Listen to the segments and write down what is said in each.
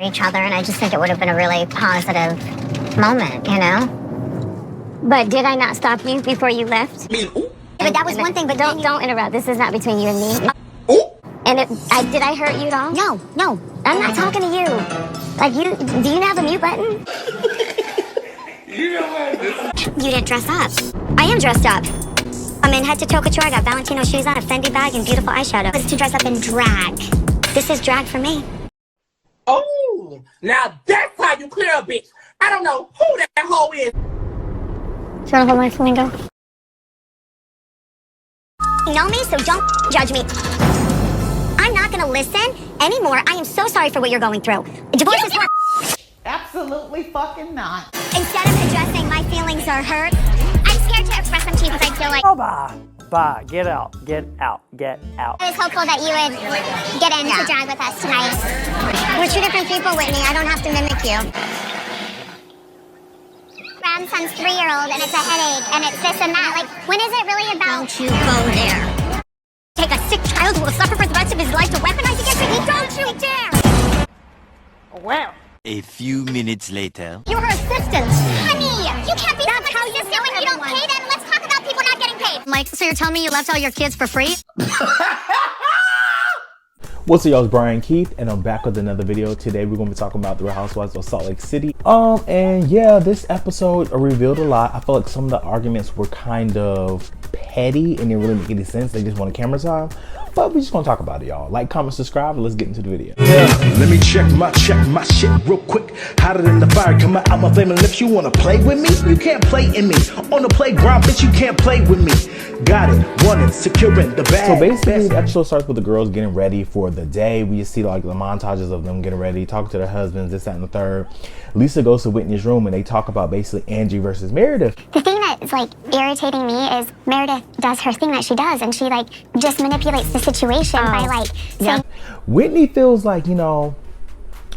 each other, and I just think it would have been a really positive moment, you know? But did I not stop you before you left? But that was one thing, but don't interrupt. This is not between you and me. And did I hurt you at all? No. I'm not talking to you. Like, do you have a mute button? You didn't dress up. I am dressed up. I'm in head to toe couture. I got Valentino shoes on, a Fendi bag, and beautiful eyeshadow. It's to dress up in drag. This is drag for me. Oh, now that's how you clear a bitch. I don't know who that hoe is. Do you want to hold my flamingo? You know me, so don't judge me. I'm not gonna listen anymore. I am so sorry for what you're going through. Divorce is hard. Absolutely fucking not. Instead of addressing my feelings or hurt, I'm scared to express them to you because I feel like... Oh, bye, get out. I was hopeful that you would get into drag with us tonight. We're two different people, Whitney. I don't have to mimic you. Grandson's 3-year-old and it's a headache and it's this and that. Like, when is it really about... Don't you go there. Take a sick child who will suffer for the rest of his life to weaponize against me? Don't you dare! Wow. A few minutes later. You're her assistant. Honey, you can't be someone's assistant when you don't pay them. Let's talk about people not getting paid. Mike, so you're telling me you left all your kids for free? What's up, y'all? It's Brian Keith, and I'm back with another video. Today we're going to be talking about the Real Housewives of Salt Lake City. And yeah, this episode revealed a lot. I feel like some of the arguments were kind of petty and didn't really make any sense. They just wanted camera time. But we're just gonna talk about it, y'all. Like, comment, subscribe, and let's get into the video. Yeah, let me check my shit real quick. Hotter than the fire coming out my flaming lips. You wanna play with me? You can't play in me. On the playground, bitch, you can't play with me. Got it, wanted, securing the bag. So basically, the episode starts with the girls getting ready for the day. We just see like the montages of them getting ready, talking to their husbands, this, that, and the third. Lisa goes to Whitney's room and they talk about basically Angie versus Meredith. The thing that's like irritating me is Meredith does her thing that she does, and she like just manipulates the situation by like saying. Whitney feels like, you know,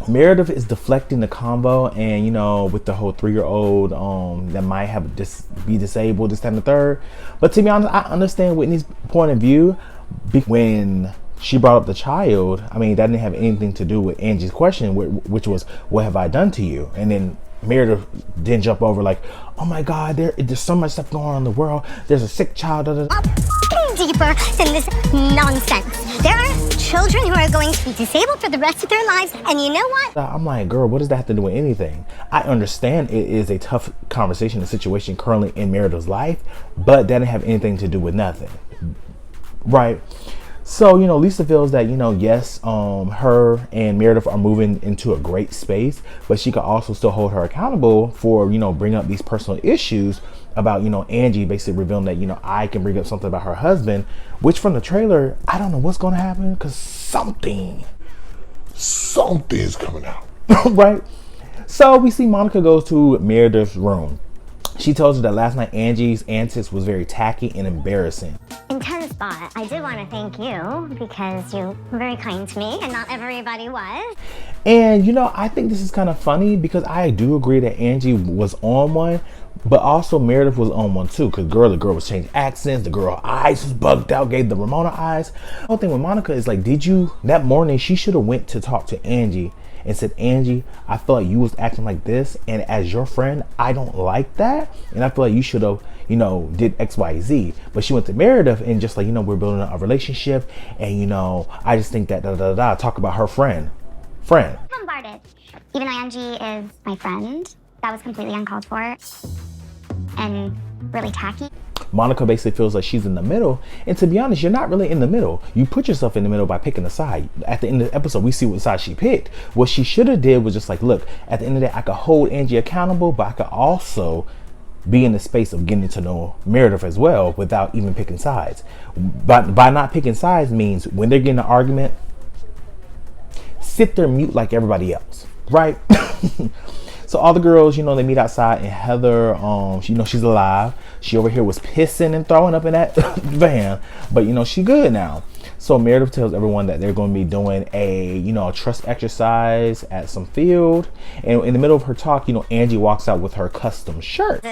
Meredith is deflecting the convo, and you know, with the whole 3-year-old that might have be disabled, this, that, and the third. But to be honest, I understand Whitney's point of view. When she brought up the child, I mean, that didn't have anything to do with Angie's question, which was, what have I done to you? And then Meredith didn't jump over like, oh my God, there's so much stuff going on in the world. There's a sick child. Deeper than this nonsense. There are children who are going to be disabled for the rest of their lives, and you know what? I'm like, girl, what does that have to do with anything? I understand it is a tough conversation and situation currently in Meredith's life, but that didn't have anything to do with nothing, right? So, you know, Lisa feels that, you know, yes, her and Meredith are moving into a great space, but she could also still hold her accountable for, you know, bringing up these personal issues about, you know, Angie basically revealing that, you know, I can bring up something about her husband, which from the trailer, I don't know what's going to happen because something's coming out, right? So we see Monica goes to Meredith's room. She tells her that last night Angie's antics was very tacky and embarrassing. Intense thought. I did want to thank you because you were very kind to me and not everybody was. And you know, I think this is kind of funny because I do agree that Angie was on one, but also Meredith was on one too, because the girl was changing accents, the girl eyes was bugged out, gave the Ramona eyes. The whole thing with Monica is like, that morning she should have went to talk to Angie and said, Angie, I feel like you was acting like this, and as your friend, I don't like that, and I feel like you should have, you know, did X, Y, Z. But she went to Meredith and just like, you know, we're building a relationship, and you know, I just think that talk about her friend. Bombarded. Even though Angie is my friend, that was completely uncalled for and really tacky. Monica basically feels like she's in the middle, and to be honest, you're not really in the middle. You put yourself in the middle by picking a side. At the end of the episode, we see what side she picked. What she should have did was just like, look, at the end of the day, I could hold Angie accountable, but I could also be in the space of getting to know Meredith as well without even picking sides. But by not picking sides means when they're getting an argument, sit there mute like everybody else, right? So all the girls, you know, they meet outside, and Heather, you know, she's alive. She over here was pissing and throwing up in that van, but you know, she good now. So Meredith tells everyone that they're going to be doing a, you know, a trust exercise at some field. And in the middle of her talk, you know, Angie walks out with her custom shirt.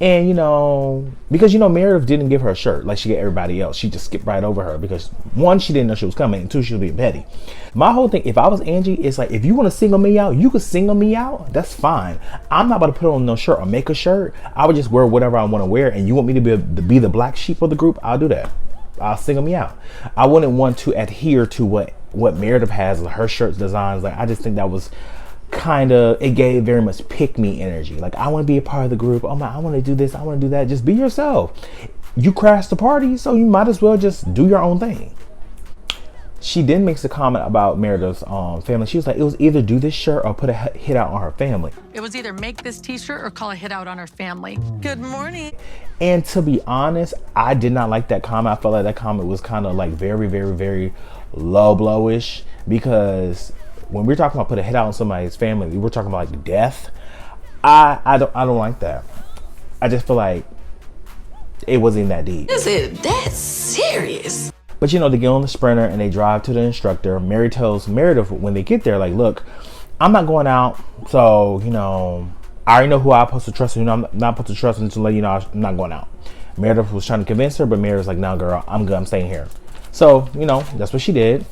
And, you know, because, you know, Meredith didn't give her a shirt like she gave everybody else. She just skipped right over her because, one, she didn't know she was coming, and two, she was being petty. My whole thing, if I was Angie, it's like, if you want to single me out, you could single me out. That's fine. I'm not about to put on no shirt or make a shirt. I would just wear whatever I want to wear, and you want me to be the black sheep of the group, I'll do that. I'll single me out. I wouldn't want to adhere to what Meredith has, her shirts designs. Like, I just think that was kind of, it gave very much pick me energy. Like, I want to be a part of the group. Oh my, I want to do this, I want to do that. Just be yourself. You crashed the party, so you might as well just do your own thing. She then makes a comment about Meredith's family. She was like, it was either do this shirt or put a hit out on her family. It was either make this t-shirt or call a hit out on her family. Good morning. And to be honest, I did not like that comment. I felt like that comment was kind of like very, very, very low blowish, because when we're talking about put a hit out on somebody's family, we're talking about like death. I don't like that. I just feel like it wasn't that deep. Is it that serious? But you know, they get on the Sprinter and they drive to the instructor. Mary tells Meredith when they get there, like, look, I'm not going out, so, you know, I already know who I'm supposed to trust, and I'm not supposed to trust until let you know I'm not going out. Meredith was trying to convince her, but Meredith's like, no, girl, I'm good, I'm staying here. So, you know, that's what she did.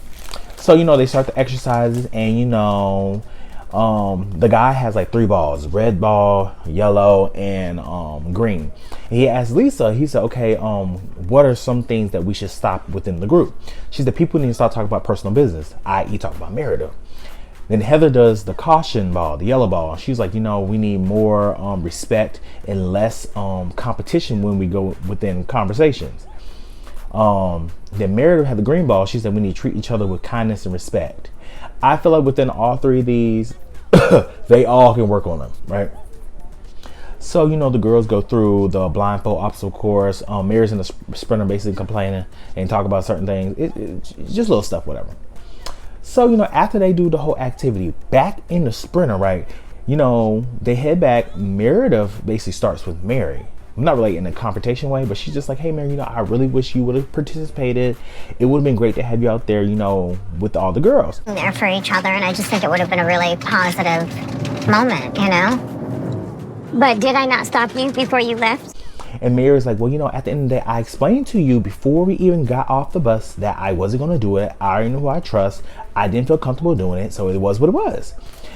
So, you know, they start the exercises, and, you know, the guy has like 3 balls, red ball, yellow, and green. And he asked Lisa, he said, okay, what are some things that we should stop within the group? She said, people need to start talking about personal business, i.e. talk about Meredith. Then Heather does the caution ball, the yellow ball. She's like, you know, we need more respect and less competition when we go within conversations. Then Meredith had the green ball. She said we need to treat each other with kindness and respect. I feel like within all 3 of these, they all can work on them, right? So, you know, the girls go through the blindfold obstacle course. Mary's in the Sprinter basically complaining and talk about certain things. It's just little stuff, whatever. So, you know, after they do the whole activity, back in the Sprinter, right, you know, they head back. Meredith basically starts with Mary. Not really in a confrontation way, but she's just like, hey, Mary, you know, I really wish you would have participated. It would have been great to have you out there, you know, with all the girls. There for each other, and I just think it would have been a really positive moment, you know? But did I not stop you before you left? And Mary's like, well, you know, at the end of the day, I explained to you before we even got off the bus that I wasn't going to do it. I already know who I trust. I didn't feel comfortable doing it, so it was what it was.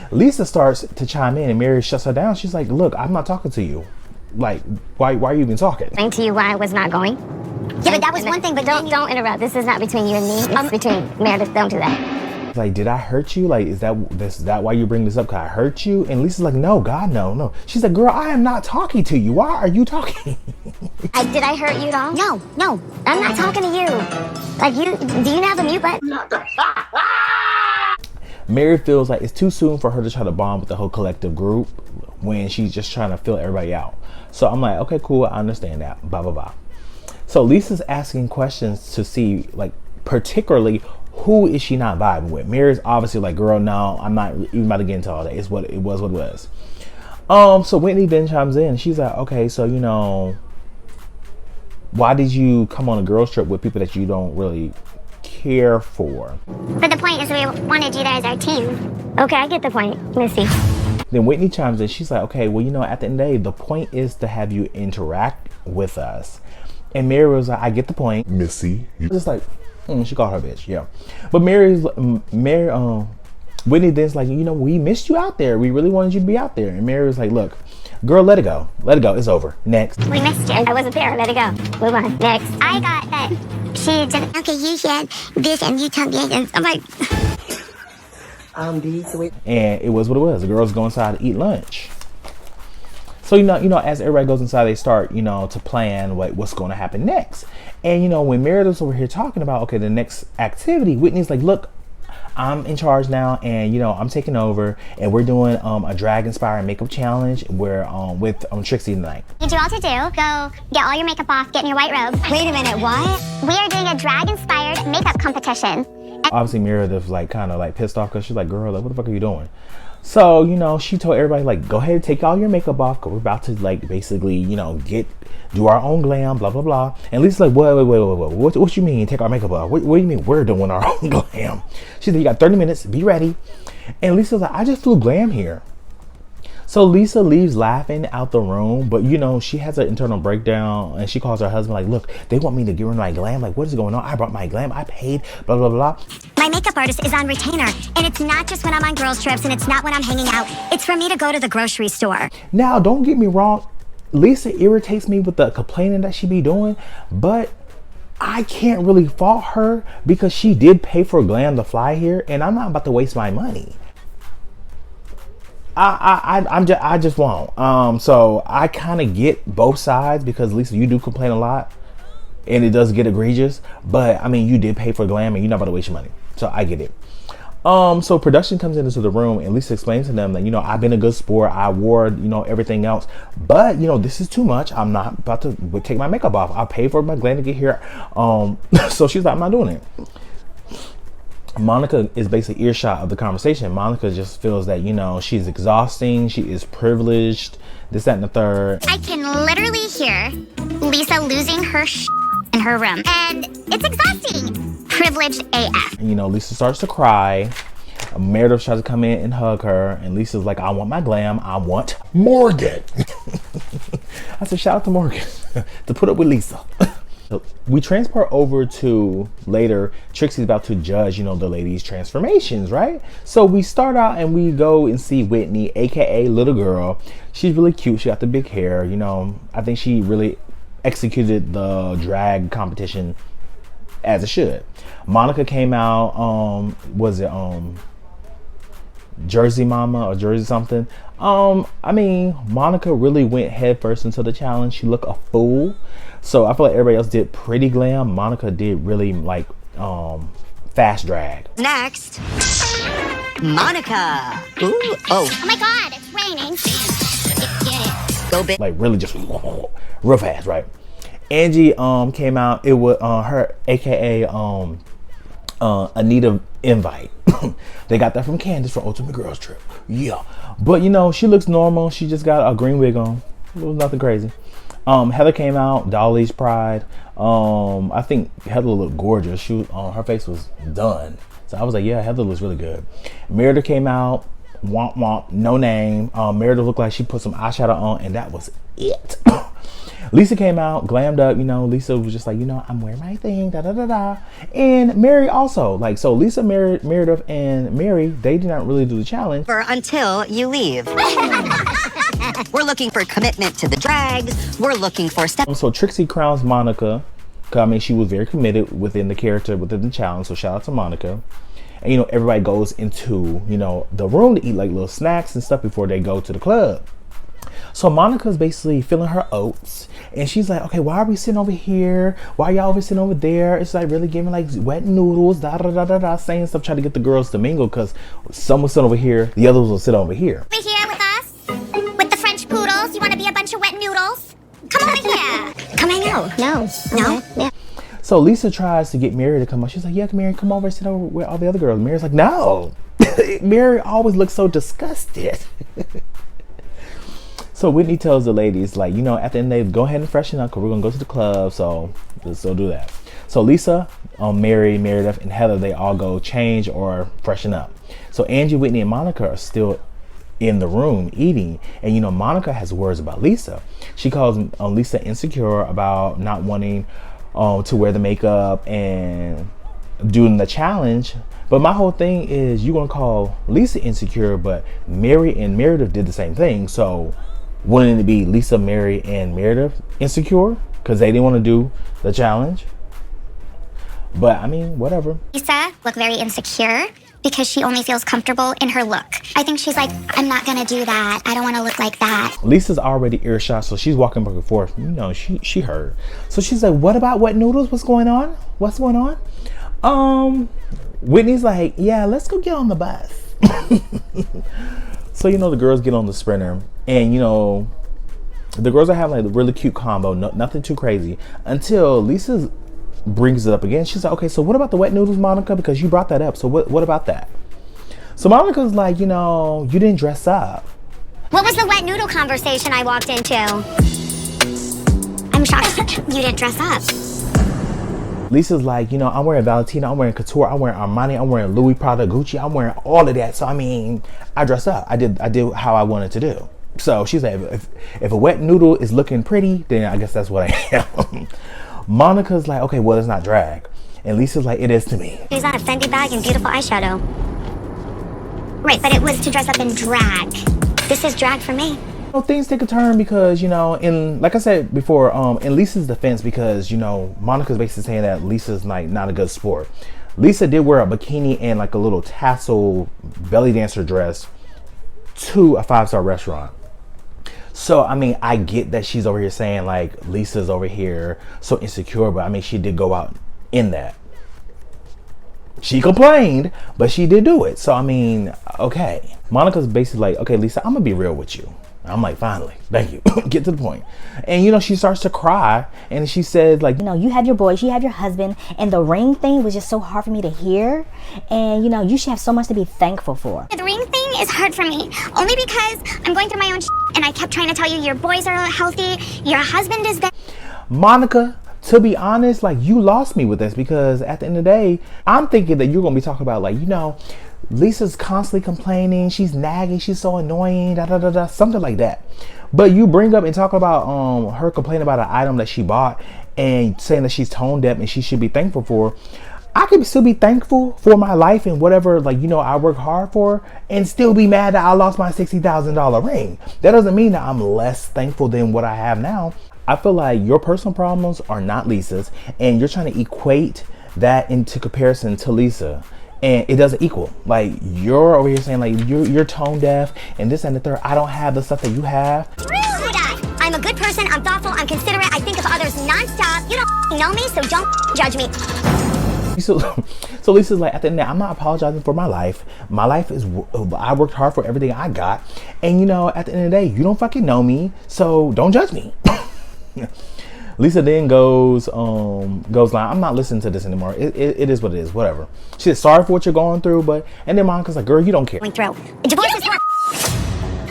Lisa starts to chime in, and Mary shuts her down. She's like, look, I'm not talking to you. Like, why are you even talking? Saying to you why I was not going? Yeah, but that was one thing, but don't interrupt. This is not between you and me. It's between Meredith. Don't do that. Like, did I hurt you? Like, is that why you bring this up? Cause I hurt you? And Lisa's like, no, God, no. She's like, girl, I am not talking to you. Why are you talking? Did I hurt you at all? No. I'm not talking to you. Like, do you have the mute button? Mary feels like it's too soon for her to try to bond with the whole collective group when she's just trying to fill everybody out. So I'm like, okay, cool, I understand that, blah, blah, blah. So Lisa's asking questions to see, like, particularly, who is she not vibing with? Mary's obviously like, girl, no, I'm not even about to get into all that. It was what it was. So Whitney then chimes in. She's like, okay, so, you know, why did you come on a girls trip with people that you don't really care for? But the point is we wanted you there as our team. Okay, I get the point, Missy. Then Whitney chimes in. She's like, okay, well, you know, at the end of the day, the point is to have you interact with us. And Mary was like, I get the point, Missy. Just like, she called her bitch, yeah. But Whitney then's like, you know, we missed you out there. We really wanted you to be out there. And Mary was like, look, girl, let it go. Let it go. It's over. Next. We missed you. I wasn't there. Let it go. Move on. Next. I got that she didn't. Okay, you said this and you told me. And I'm like. And it was what it was. The girls go inside to eat lunch. So, you know, as everybody goes inside, they start, you know, to plan what's going to happen next. And, you know, when Meredith's over here talking about, okay, the next activity, Whitney's like, look, I'm in charge now, and, you know, I'm taking over, and we're doing a drag-inspired makeup challenge with Trixie tonight. Need you all to do, go get all your makeup off, get in your white robe. Wait a minute, what? We are doing a drag-inspired makeup competition. Obviously, Meredith's like kind of like pissed off because she's like, girl, like, what the fuck are you doing? So, you know, she told everybody, like, go ahead and take all your makeup off because we're about to, like, basically, you know, do our own glam, blah, blah, blah. And Lisa's like, wait. What you mean take our makeup off? What do you mean we're doing our own glam? She said, you got 30 minutes. Be ready. And Lisa's like, I just flew glam here. So Lisa leaves laughing out the room, but you know, she has an internal breakdown and she calls her husband like, look, they want me to give her my glam. Like, what is going on? I brought my glam. I paid, blah, blah, blah. My makeup artist is on retainer, and it's not just when I'm on girls trips and it's not when I'm hanging out. It's for me to go to the grocery store. Now, don't get me wrong. Lisa irritates me with the complaining that she be doing, but I can't really fault her because she did pay for glam to fly here, and I'm not about to waste my money. I just won't. So I kind of get both sides because Lisa, you do complain a lot, and it does get egregious. But I mean, you did pay for glam, and you're not about to waste your money. So I get it. So production comes into the room, and Lisa explains to them that, you know, I've been a good sport. I wore, you know, everything else, but you know, this is too much. I'm not about to take my makeup off. I paid for my glam to get here. So she's like, I'm not doing it. Monica is basically earshot of the conversation. Monica just feels that, you know, she's exhausting. She is privileged. This, that, and the third. I can literally hear Lisa losing her in her room, and it's exhausting. Privileged AF. And, you know, Lisa starts to cry. Meredith tries to come in and hug her, and Lisa's like, I want my glam. I want Morgan. I said, shout out to Morgan to put up with Lisa. We transport over to later. Trixie's about to judge, you know, the ladies' transformations, right? So we start out and we go and see Whitney, aka Little Girl. She's really cute. She got the big hair, you know. I think she really executed the drag competition as it should. Monica came out, was it Jersey Mama or Jersey something? I mean, Monica really went headfirst into the challenge. She looked a fool. So I feel like everybody else did pretty glam. Monica did really like fast drag. Next, Monica. Ooh, oh. Oh my God, it's raining. Go big. Like really just real fast, right? Angie came out. It was her, aka Anita Invite. They got that from Candace from Ultimate Girls Trip. Yeah, but you know, she looks normal. She just got a green wig on. It was nothing crazy. Heather came out, Dolly's Pride. I think Heather looked gorgeous. She her face was done. So I was like, yeah, Heather looks really good. Meredith came out, womp womp, no name. Meredith looked like she put some eyeshadow on, and that was it. Lisa came out, glammed up, you know. Lisa was just like, you know, I'm wearing my thing, da da da da. And Mary also, like, so Lisa, Meredith, and Mary, they did not really do the challenge. Until you leave. We're looking for commitment to the drags. We're looking for step. So Trixie crowns Monica. I mean, she was very committed within the character, within the challenge. So shout out to Monica. And, you know, everybody goes into, you know, the room to eat like little snacks and stuff before they go to the club. So Monica's basically feeling her oats, and she's like, okay, why are we sitting over here? Why are y'all always sitting over there? It's like really giving like wet noodles, da da da da da, saying stuff, trying to get the girls to mingle because some will sit over here, the others will sit over here. Over here with us, with the French poodles. You want to be a bunch of wet noodles? Come over here. Come hang out. No. Yeah. So Lisa tries to get Mary to come up. She's like, yeah, Mary, come over and sit over with all the other girls. Mary's like, no. Mary always looks so disgusted. So Whitney tells the ladies, like, you know, at the end of the day, go ahead and freshen up because we're going to go to the club. So do that. So Lisa, Mary, Meredith, and Heather, they all go change or freshen up. So Angie, Whitney, and Monica are still in the room eating. And, you know, Monica has words about Lisa. She calls Lisa insecure about not wanting to wear the makeup and doing the challenge. But my whole thing is, you're going to call Lisa insecure, but Mary and Meredith did the same thing. So wouldn't it be Lisa, Mary, and Meredith insecure because they didn't want to do the challenge? But I mean, whatever. Lisa looked very insecure because she only feels comfortable in her look. I think she's like, I'm not gonna do that. I don't want to look like that. Lisa's already earshot, so she's walking back and forth. You know, she heard. So she's like, what about wet noodles? What's going on? What's going on? Whitney's like, yeah, let's go get on the bus. So, you know, the girls get on the Sprinter, and, you know, the girls are having like a really cute combo, nothing too crazy, until Lisa brings it up again. She's like, okay, so what about the wet noodles, Monica? Because you brought that up. So what about that? So Monica's like, you know, you didn't dress up. What was the wet noodle conversation I walked into? I'm shocked you didn't dress up. Lisa's like, you know, I'm wearing Valentino, I'm wearing Couture, I'm wearing Armani, I'm wearing Louis Prada, Gucci, I'm wearing all of that. So I mean, I dressed up. I did how I wanted to do. So she's like, if a wet noodle is looking pretty, then I guess that's what I am. Monica's like, okay, well, it's not drag. And Lisa's like, it is to me. She's on a Fendi bag and beautiful eyeshadow. Right, but it was to dress up in drag. This is drag for me. Things take a turn because, you know, like I said before, in Lisa's defense, because, you know, Monica's basically saying that Lisa's like not a good sport. Lisa did wear a bikini and like a little tassel belly dancer dress to a 5-star restaurant. So, I mean, I get that she's over here saying like Lisa's over here so insecure, but I mean, she did go out in that. She complained, but she did do it. So, I mean, okay. Monica's basically like, okay, Lisa, I'm gonna be real with you. I'm like, finally, thank you. Get to the point. And, you know, she starts to cry and she says like, you know, you had your boys, you had your husband, and the ring thing was just so hard for me to hear. And, you know, you should have so much to be thankful for. The ring thing is hard for me, only because I'm going through my own and I kept trying to tell you your boys are healthy, your husband is there. Monica, to be honest, like, you lost me with this, because at the end of the day, I'm thinking that you're going to be talking about like, you know, Lisa's constantly complaining, she's nagging, she's so annoying, something like that. But you bring up and talk about her complaining about an item that she bought and saying that she's tone deaf and she should be thankful for. I could still be thankful for my life and whatever, like, you know, I work hard for, and still be mad that I lost my $60,000 ring. That doesn't mean that I'm less thankful than what I have now. I feel like your personal problems are not Lisa's, and you're trying to equate that into comparison to Lisa. And it doesn't equal. Like, you're over here saying like you're tone deaf and this and the third. I don't have the stuff that you have. Rude! I'm a good person, I'm thoughtful, I'm considerate, I think of others nonstop. You don't know me, so don't judge me. So Lisa's like, at the end of the day, I'm not apologizing for my life. My life is, I worked hard for everything I got. And, you know, at the end of the day, you don't fucking know me, so don't judge me. Lisa then goes like, I'm not listening to this anymore. It is what it is, whatever. She said, sorry for what you're going through, but, and then Monica's like, girl, you don't care. Divorce is hard.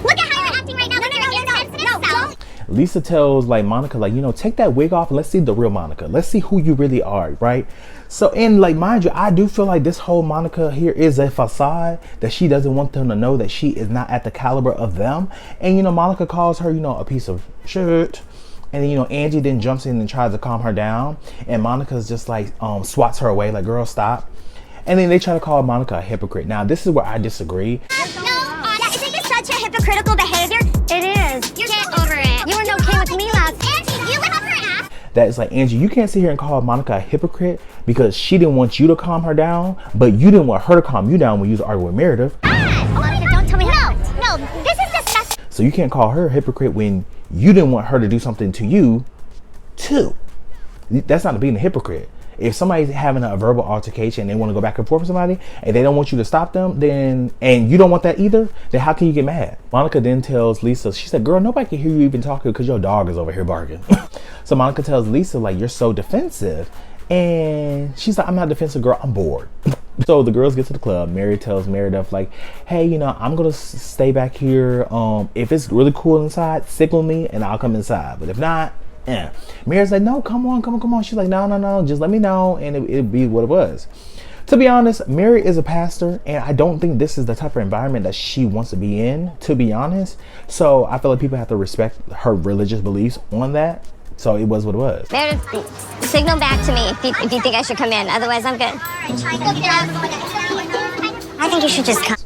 Look at how you're acting right now. No, don't. Lisa tells like Monica, like, you know, take that wig off and let's see the real Monica. Let's see who you really are, right? So, and like, mind you, I do feel like this whole Monica here is a facade, that she doesn't want them to know that she is not at the caliber of them. And, you know, Monica calls her, you know, a piece of shit. And then, you know, Angie then jumps in and tries to calm her down. And Monica's just like, swats her away, like, girl, stop. And then they try to call Monica a hypocrite. Now, this is where I disagree. Isn't this such a hypocritical behavior? It is. You get over it. You were okay with me last. Angie, you live up her ass. That is like, Angie, you can't sit here and call Monica a hypocrite because she didn't want you to calm her down, but you didn't want her to calm you down when you was arguing with Meredith. Monica, don't tell me no, this is disgusting. So you can't call her a hypocrite when you didn't want her to do something to you, too. That's not being a hypocrite. If somebody's having a verbal altercation and they want to go back and forth with somebody and they don't want you to stop them, then, and you don't want that either, then how can you get mad? Monica then tells Lisa, she said, girl, nobody can hear you even talking because your dog is over here barking. So Monica tells Lisa, like, you're so defensive. And she's like, I'm not defensive, girl, I'm bored. So the girls get to the club. Mary tells Meredith, like, hey, you know, I'm gonna stay back here. If it's really cool inside, signal me and I'll come inside. But if not, Mary's like, no, come on. She's like, no, just let me know and it'd be what it was. To be honest, Mary is a pastor and I don't think this is the type of environment that she wants to be in, to be honest. So I feel like people have to respect her religious beliefs on that. So it was what it was. Meredith, signal back to me if you think I should come in. Otherwise, I'm good. I think you should just come.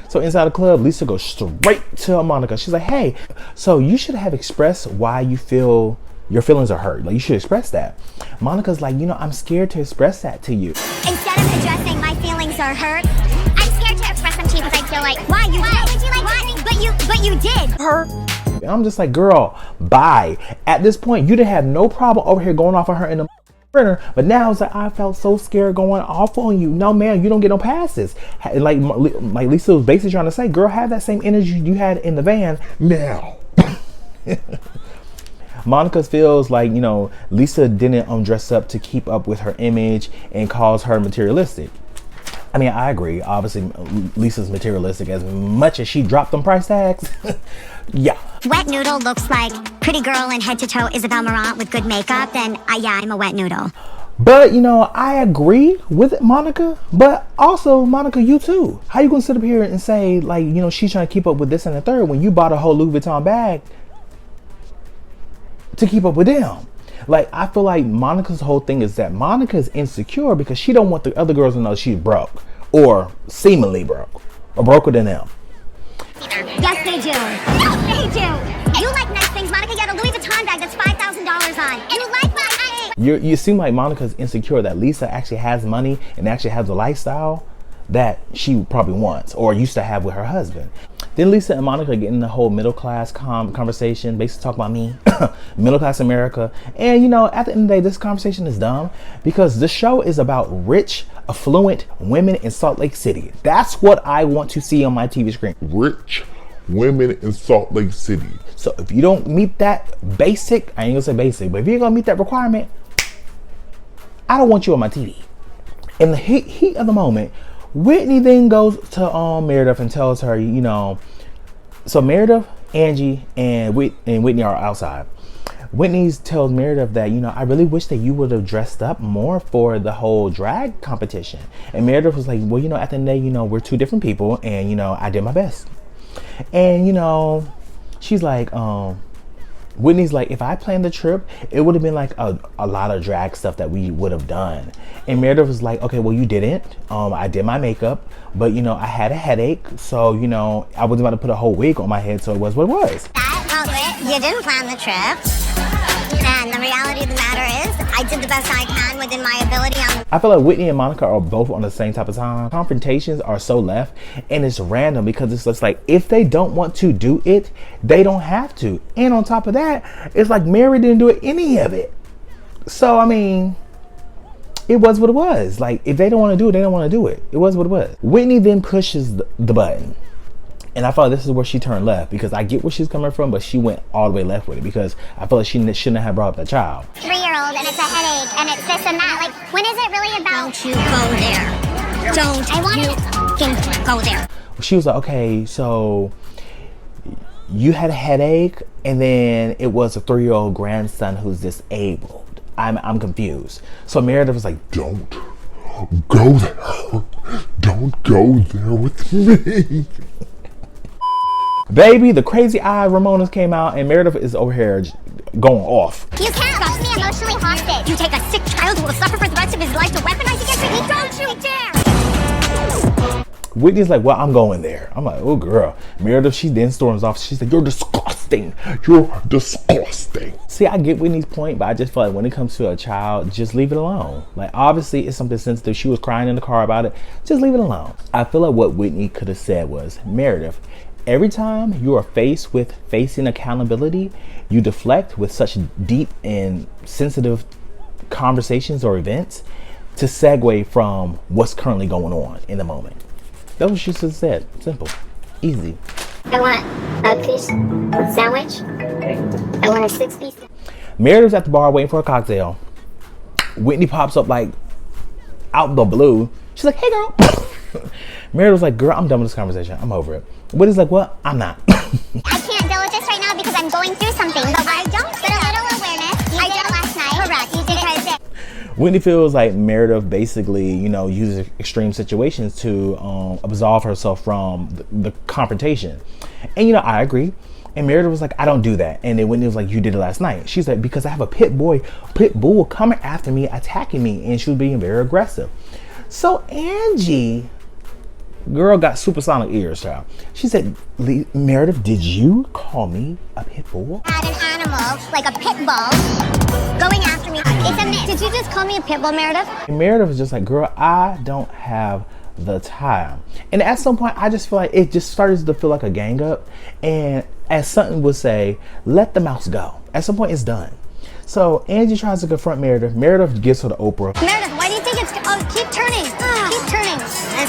So inside the club, Lisa goes straight to Monica. She's like, hey, so you should have expressed why you feel your feelings are hurt. Like, you should express that. Monica's like, you know, I'm scared to express that to you. Instead of addressing my feelings are hurt, I'm scared to express them to you because I feel like, why? You did. Would you like why? But you did. Her. And I'm just like, girl, bye. At this point, you didn't have no problem over here going off on her in the printer, but now it's like, I felt so scared going off on you. No, man, you don't get no passes. Like Lisa was basically trying to say, girl, have that same energy you had in the van now. Monica feels like, you know, Lisa didn't dress up to keep up with her image and calls her materialistic. I mean, I agree. Obviously, Lisa's materialistic as much as she dropped them price tags. Yeah. Wet noodle looks like pretty girl in head to toe Isabel Marant with good makeup, then yeah, I'm a wet noodle. But, you know, I agree with Monica, but also, Monica, you too. How you gonna sit up here and say, like, you know, she's trying to keep up with this and the third when you bought a whole Louis Vuitton bag to keep up with them? Like, I feel like Monica's whole thing is that Monica's insecure because she don't want the other girls to know she's broke or seemingly broke or broker than them. Yes, they do. Yes, they do. You like nice things, Monica. You had a Louis Vuitton bag that's $5,000 on. And you like my You seem like Monica's insecure that Lisa actually has money and actually has a lifestyle that she probably wants or used to have with her husband. Then Lisa and Monica get in the whole middle class conversation, basically talk about me, middle class America. And you know, at the end of the day, this conversation is dumb because the show is about rich, affluent women in Salt Lake City. That's what I want to see on my TV screen. Rich women in Salt Lake City. So if you don't meet that basic, I ain't gonna say basic, but if you're gonna meet that requirement, I don't want you on my TV. In the heat of the moment, Whitney then goes to Meredith and tells her, you know, so Meredith, Angie, and Whitney are outside. Whitney tells Meredith that, you know, I really wish that you would have dressed up more for the whole drag competition. And Meredith was like, well, you know, at the end of the day, you know, we're two different people and, you know, I did my best. And, you know, she's like, Whitney's like, if I planned the trip, it would have been like a lot of drag stuff that we would have done. And Meredith was like, okay, well, you didn't. I did my makeup, but, you know, I had a headache. So, you know, I was about to put a whole wig on my head. So it was what it was. You didn't plan the trip. And the reality of the matter is, I did the best I can within my ability. I feel like Whitney and Monica are both on the same type of time. Confrontations are so left, and it's random because it's just like, if they don't want to do it, they don't have to. And on top of that, it's like Mary didn't do any of it. So, I mean, it was what it was. Like, if they don't want to do it, they don't want to do it. It was what it was. Whitney then pushes the button. And I felt like this is where she turned left because I get where she's coming from, but she went all the way left with it because I feel like she shouldn't have brought up that child. 3-year-old and it's a headache and it's this and that. Like, when is it really about? Don't you go there. Don't I want to go there. She was like, okay, so you had a headache and then it was a 3-year-old grandson who's disabled. I'm confused. So Meredith was like, don't go there. Don't go there with me. Baby, the crazy eye Ramonas came out and Meredith is over here going off. You can't hold me emotionally hostage. You take a sick child who will suffer for the rest of his life to weaponize against me. Don't you dare! Whitney's like, well, I'm going there. I'm like, oh girl. Meredith, she then storms off. She's like, you're disgusting. You're disgusting. See, I get Whitney's point, but I just feel like when it comes to a child, just leave it alone. Like, obviously it's something sensitive. She was crying in the car about it. Just leave it alone. I feel like what Whitney could have said was, Meredith, every time you are faced with facing accountability, you deflect with such deep and sensitive conversations or events to segue from what's currently going on in the moment. That's what she should have said. Simple. Easy. I want a fish sandwich. I want a 6-piece. Meredith's at the bar waiting for a cocktail. Whitney pops up like out the blue. She's like, hey girl. Meredith's like, girl, I'm done with this conversation. I'm over it. Whitney's like, well, I'm not. I can't deal with this right now because I'm going through something. But I don't get a little awareness. I did it last night. Correct. You did it. Whitney feels like Meredith basically, you know, uses extreme situations to absolve herself from the confrontation. And, you know, I agree. And Meredith was like, I don't do that. And then Whitney was like, you did it last night. She's like, because I have a pit bull coming after me, attacking me. And she was being very aggressive. So Angie, girl, got supersonic ears, child. She said, Meredith, did you call me a pit bull? I had an animal, like a pit bull, going after me. It's a myth. Did you just call me a pit bull, Meredith? And Meredith was just like, girl, I don't have the time. And at some point, I just feel like it just started to feel like a gang up. And as Sutton would say, let the mouse go. At some point, it's done. So Angie tries to confront Meredith. Meredith gives her the Oprah. Meredith, why do you think it's... Oh, keep turning. Keep turning.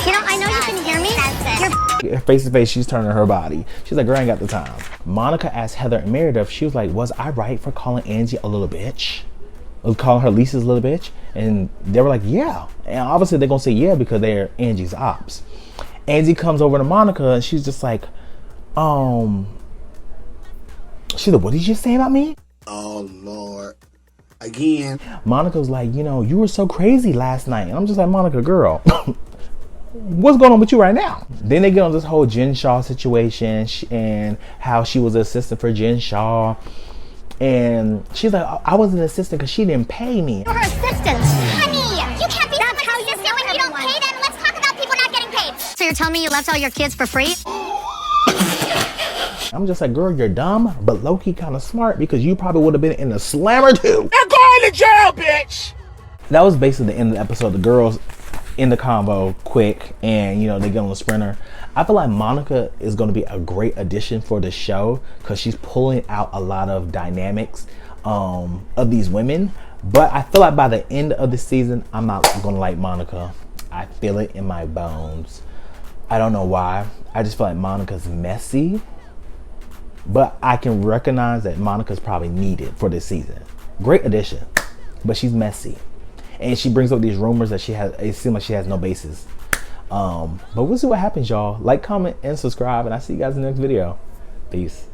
You know, I know you can hear me. Face to face, she's turning her body. She's like, girl, I ain't got the time. Monica asked Heather and Meredith, she was like, was I right for calling Angie a little bitch? Calling her Lisa's little bitch? And they were like, yeah. And obviously they're gonna say yeah because they're Angie's ops. Angie comes over to Monica and she's just like, she's like, what did you say about me? Oh Lord. Again. Monica's like, you know, you were so crazy last night. And I'm just like, Monica, girl, what's going on with you right now? Then they get on this whole Jen Shaw situation and how she was an assistant for Jen Shaw. And she's like, I was an assistant because she didn't pay me. You're her assistant. Honey, you can't be someone's assistant when you don't pay them. Let's talk about people not getting paid. So you're telling me you left all your kids for free? I'm just like, girl, you're dumb, but low-key kind of smart because you probably would have been in a slammer too. They're going to jail, bitch. That was basically the end of the episode. The girls in the convo quick and, you know, they get on the sprinter. I feel like Monica is going to be a great addition for the show because she's pulling out a lot of dynamics of these women. But I feel like by the end of the season, I'm not going to like Monica. I feel it in my bones. I don't know why. I just feel like Monica's messy. But I can recognize that Monica's probably needed for this season. Great addition. But she's messy. And she brings up these rumors that she has. It seems like she has no basis. But we'll see what happens, y'all. Like, comment, and subscribe. And I'll see you guys in the next video. Peace.